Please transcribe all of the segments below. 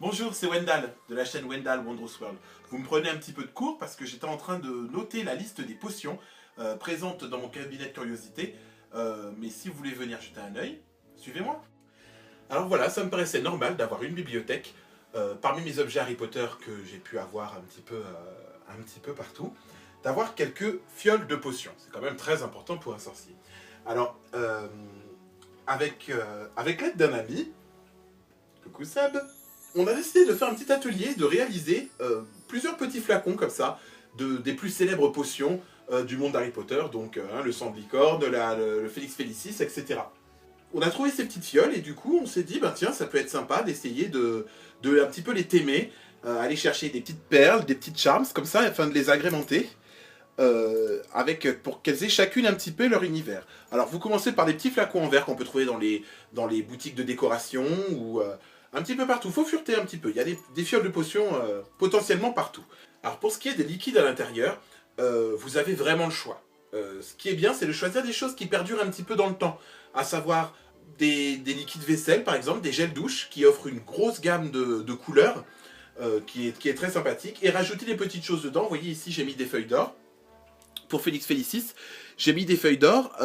Bonjour, c'est Wendell de la chaîne Wendell Wondrous World. Vous me prenez un petit peu de cours parce que j'étais en train de noter la liste des potions présentes dans mon cabinet de curiosité. Mais si vous voulez venir jeter un œil, suivez-moi. Alors voilà, ça me paraissait normal d'avoir une bibliothèque parmi mes objets Harry Potter que j'ai pu avoir un petit peu partout, d'avoir quelques fioles de potions. C'est quand même très important pour un sorcier. Alors, avec l'aide d'un ami, coucou Seb, on a décidé de faire un petit atelier, de réaliser plusieurs petits flacons comme ça, des plus célèbres potions du monde d'Harry Potter, donc le sang de licorne, le Félix Félicis, etc. On a trouvé ces petites fioles et du coup on s'est dit, ben tiens, ça peut être sympa d'essayer de un petit peu les thémer, aller chercher des petites perles, des petites charms comme ça, afin de les agrémenter. Pour qu'elles aient chacune un petit peu leur univers. Alors vous commencez par des petits flacons en verre qu'on peut trouver dans les boutiques de décoration ou un petit peu partout. Faut fureter un petit peu. Il y a des fioles de potions potentiellement partout. Alors pour ce qui est des liquides à l'intérieur, vous avez vraiment le choix. Ce qui est bien, c'est de choisir des choses qui perdurent un petit peu dans le temps. À savoir des liquides vaisselle par exemple, des gels douche qui offrent une grosse gamme de couleurs qui est très sympathique. Et rajouter des petites choses dedans. Vous voyez ici j'ai mis des feuilles d'or. Pour Félix Félicis, j'ai mis des feuilles d'or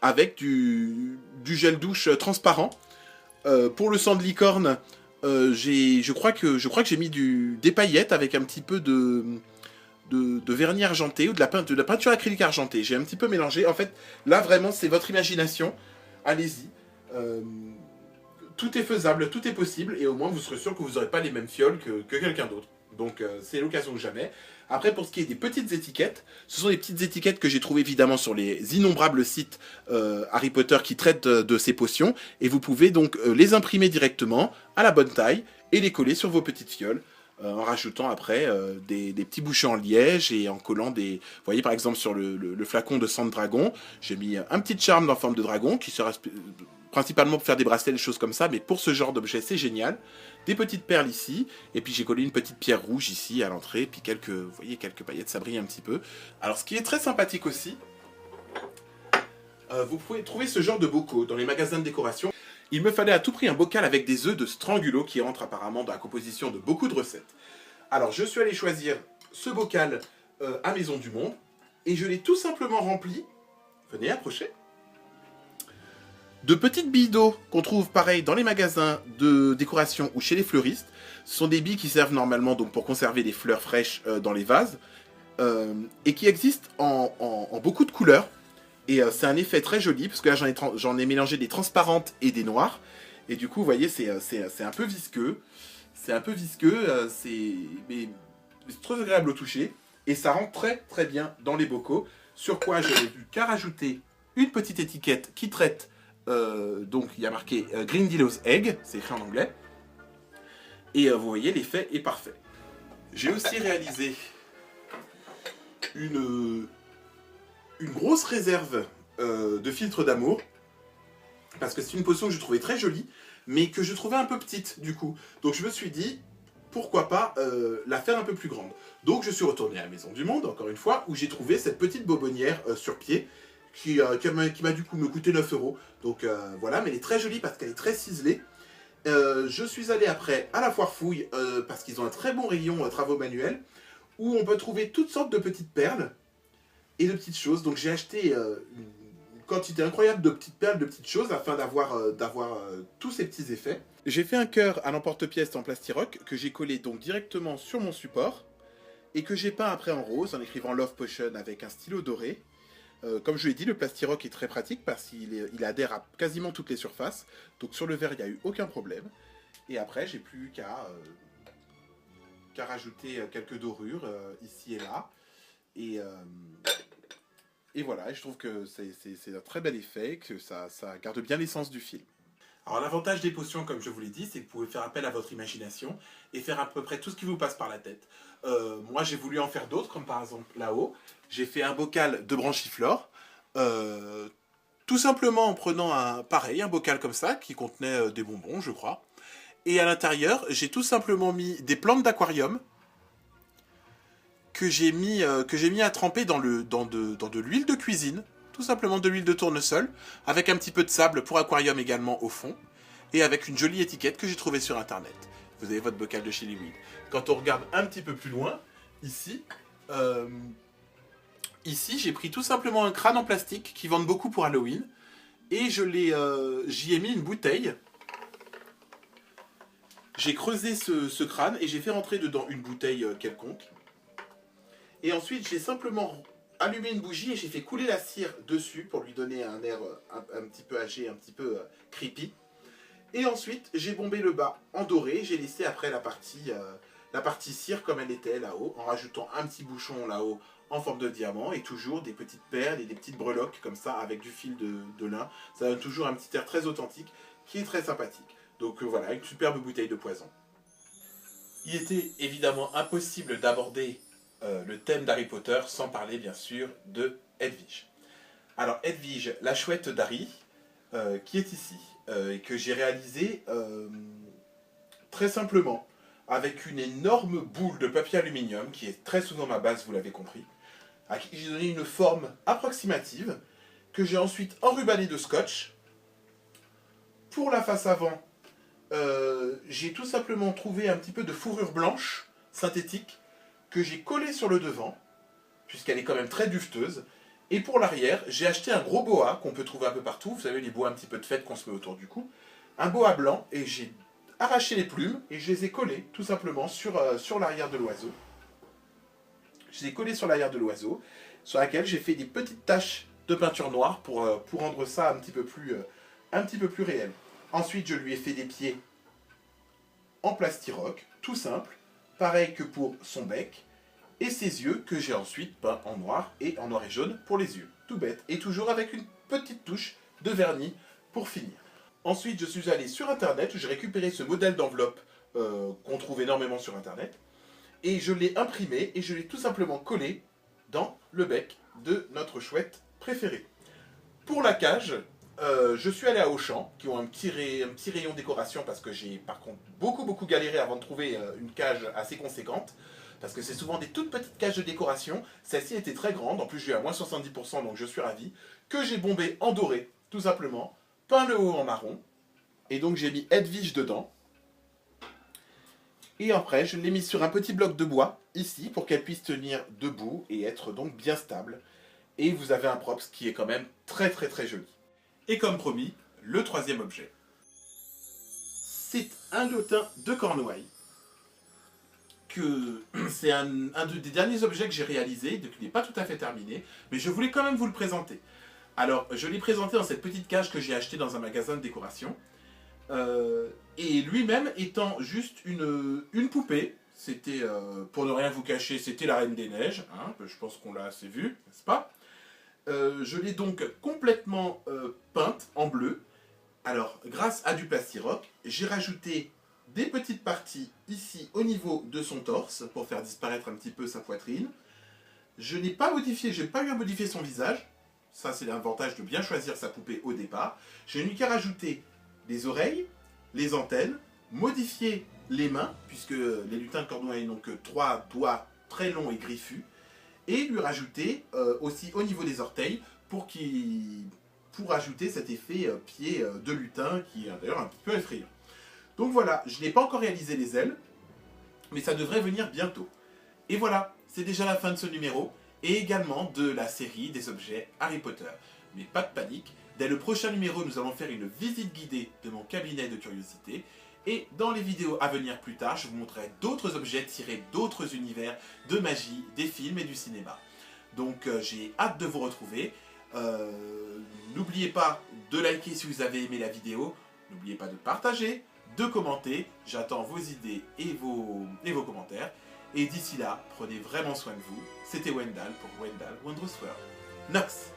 avec du gel douche transparent. Pour le sang de licorne, je crois que j'ai mis des paillettes avec un petit peu de vernis argenté ou de la peinture acrylique argentée. J'ai un petit peu mélangé. En fait, là vraiment, c'est votre imagination. Allez-y. Tout est faisable, tout est possible, et au moins vous serez sûr que vous n'aurez pas les mêmes fioles que quelqu'un d'autre. Donc c'est l'occasion ou jamais. Après, pour ce qui est des petites étiquettes, ce sont des petites étiquettes que j'ai trouvées évidemment sur les innombrables sites Harry Potter qui traitent de ces potions, et vous pouvez donc les imprimer directement à la bonne taille et les coller sur vos petites fioles. En rajoutant après des petits bouchons en liège et en collant des... Vous voyez par exemple sur le flacon de sang de dragon, j'ai mis un petit charme en forme de dragon qui sera principalement pour faire des bracelets, des choses comme ça, mais pour ce genre d'objet c'est génial. Des petites perles ici, et puis j'ai collé une petite pierre rouge ici à l'entrée, puis vous voyez, quelques paillettes, ça brille un petit peu. Alors ce qui est très sympathique aussi, vous pouvez trouver ce genre de bocaux dans les magasins de décoration. Il me fallait à tout prix un bocal avec des œufs de Strangulo qui rentrent apparemment dans la composition de beaucoup de recettes. Alors je suis allé choisir ce bocal à Maison du Monde et je l'ai tout simplement rempli, venez approcher, de petites billes d'eau qu'on trouve pareil dans les magasins de décoration ou chez les fleuristes. Ce sont des billes qui servent normalement donc pour conserver les fleurs fraîches dans les vases et qui existent en beaucoup de couleurs. Et c'est un effet très joli, parce que là j'en ai mélangé des transparentes et des noires. Et du coup, vous voyez, c'est un peu visqueux. C'est un peu visqueux, mais c'est très agréable au toucher. Et ça rentre très très bien dans les bocaux. Sur quoi je n'ai plus qu'à rajouter une petite étiquette qui traite. Donc il y a marqué Grindylows Egg, c'est écrit en anglais. Et vous voyez, l'effet est parfait. J'ai aussi réalisé une grosse réserve de filtres d'amour, parce que c'est une potion que je trouvais très jolie, mais que je trouvais un peu petite du coup. Donc je me suis dit, pourquoi pas la faire un peu plus grande. Donc je suis retourné à la Maison du Monde, encore une fois, où j'ai trouvé cette petite bobonnière sur pied, qui m'a du coup me coûté 9 €. Donc voilà, mais elle est très jolie parce qu'elle est très ciselée. Je suis allé après à la foire fouille, parce qu'ils ont un très bon rayon travaux manuels, où on peut trouver toutes sortes de petites perles, et de petites choses. Donc j'ai acheté une quantité incroyable de petites perles, de petites choses, afin d'avoir tous ces petits effets. J'ai fait un cœur à l'emporte-pièce en plastiroc que j'ai collé donc directement sur mon support et que j'ai peint après en rose en écrivant Love Potion avec un stylo doré. Comme je l'ai dit, le plastiroc est très pratique parce qu'il adhère à quasiment toutes les surfaces. Donc sur le verre, il n'y a eu aucun problème. Et après, j'ai plus qu'à rajouter quelques dorures ici et là. Et voilà, je trouve que c'est un très bel effet, que ça garde bien l'essence du film. Alors l'avantage des potions, comme je vous l'ai dit, c'est que vous pouvez faire appel à votre imagination et faire à peu près tout ce qui vous passe par la tête. Moi j'ai voulu en faire d'autres, comme par exemple là-haut. J'ai fait un bocal de branchiflore, tout simplement en prenant un bocal comme ça, qui contenait des bonbons, je crois. Et à l'intérieur, j'ai tout simplement mis des plantes d'aquarium, que j'ai mis à tremper dans de l'huile de cuisine, tout simplement de l'huile de tournesol, avec un petit peu de sable pour aquarium également au fond, et avec une jolie étiquette que j'ai trouvée sur internet. vous avez votre bocal de chili weed. Quand on regarde un petit peu plus loin, ici, ici j'ai pris tout simplement un crâne en plastique qui vendent beaucoup pour Halloween et j'y ai mis une bouteille. J'ai creusé ce crâne et j'ai fait rentrer dedans une bouteille quelconque. Et ensuite j'ai simplement allumé une bougie et j'ai fait couler la cire dessus pour lui donner un air un petit peu âgé, un petit peu creepy. Et ensuite, j'ai bombé le bas en doré. J'ai laissé après la partie cire comme elle était là-haut, en rajoutant un petit bouchon là-haut en forme de diamant et toujours des petites perles et des petites breloques comme ça avec du fil de lin. Ça donne toujours un petit air très authentique qui est très sympathique. Donc voilà, une superbe bouteille de poison. Il était évidemment impossible d'aborder le thème d'Harry Potter sans parler bien sûr de Hedwige. Alors Hedwige, la chouette d'Harry, qui est ici. Et que j'ai réalisé très simplement avec une énorme boule de papier aluminium qui est très souvent ma base, vous l'avez compris, à qui j'ai donné une forme approximative que j'ai ensuite enrubanné de scotch. Pour la face avant, j'ai tout simplement trouvé un petit peu de fourrure blanche synthétique que j'ai collée sur le devant puisqu'elle est quand même très duveteuse. Et pour l'arrière, j'ai acheté un gros boa qu'on peut trouver un peu partout. Vous savez, les boas un petit peu de fête qu'on se met autour du cou. Un boa blanc, et j'ai arraché les plumes et je les ai collées tout simplement sur l'arrière de l'oiseau. Je les ai collées sur l'arrière de l'oiseau, sur laquelle j'ai fait des petites taches de peinture noire pour rendre ça un petit peu plus réel. Ensuite, je lui ai fait des pieds en plastiroc, tout simple. Pareil que pour son bec. Et ses yeux que j'ai ensuite peint en noir et jaune pour les yeux. Tout bête. Et toujours avec une petite touche de vernis pour finir. Ensuite, je suis allé sur internet, j'ai récupéré ce modèle d'enveloppe qu'on trouve énormément sur internet. Et je l'ai imprimé et je l'ai tout simplement collé dans le bec de notre chouette préférée. Pour la cage, je suis allé à Auchan, qui ont un petit rayon décoration parce que j'ai par contre beaucoup galéré avant de trouver une cage assez conséquente. Parce que c'est souvent des toutes petites cages de décoration. Celle-ci était très grande, en plus j'ai eu à moins 70%, donc je suis ravi. Que j'ai bombé en doré, tout simplement. Peint le haut en marron. Et donc j'ai mis Hedwige dedans. Et après, je l'ai mis sur un petit bloc de bois, ici, pour qu'elle puisse tenir debout et être donc bien stable. Et vous avez un props qui est quand même très joli. Et comme promis, le troisième objet. C'est un lotin de Cornouailles. C'est un des derniers objets que j'ai réalisé, donc il n'est pas tout à fait terminé, mais je voulais quand même vous le présenter. Alors, je l'ai présenté dans cette petite cage que j'ai achetée dans un magasin de décoration, et lui-même étant juste une poupée. C'était, pour ne rien vous cacher, c'était la Reine des Neiges, hein, je pense qu'on l'a assez vu, n'est-ce pas? Je l'ai donc complètement peinte en bleu. Alors, grâce à du plastiroc, j'ai rajouté des petites parties ici au niveau de son torse pour faire disparaître un petit peu sa poitrine. Je n'ai pas modifié, j'ai pas eu à modifier son visage. Ça, c'est l'avantage de bien choisir sa poupée au départ. J'ai eu qu'à rajouter les oreilles, les antennes, modifier les mains, puisque les lutins de Cornouailles n'ont que 3 doigts très longs et griffus, et lui rajouter aussi au niveau des orteils pour ajouter cet effet pied de lutin qui est d'ailleurs un petit peu effrayant. Donc voilà, je n'ai pas encore réalisé les ailes, mais ça devrait venir bientôt. Et voilà, c'est déjà la fin de ce numéro, et également de la série des objets Harry Potter. Mais pas de panique, dès le prochain numéro, nous allons faire une visite guidée de mon cabinet de curiosité, et dans les vidéos à venir plus tard, je vous montrerai d'autres objets tirés d'autres univers de magie, des films et du cinéma. Donc j'ai hâte de vous retrouver. N'oubliez pas de liker si vous avez aimé la vidéo, n'oubliez pas de partager, de commenter, j'attends vos idées et vos commentaires. Et d'ici là, prenez vraiment soin de vous. C'était Wendell pour Wendell Wondrous World. Nox!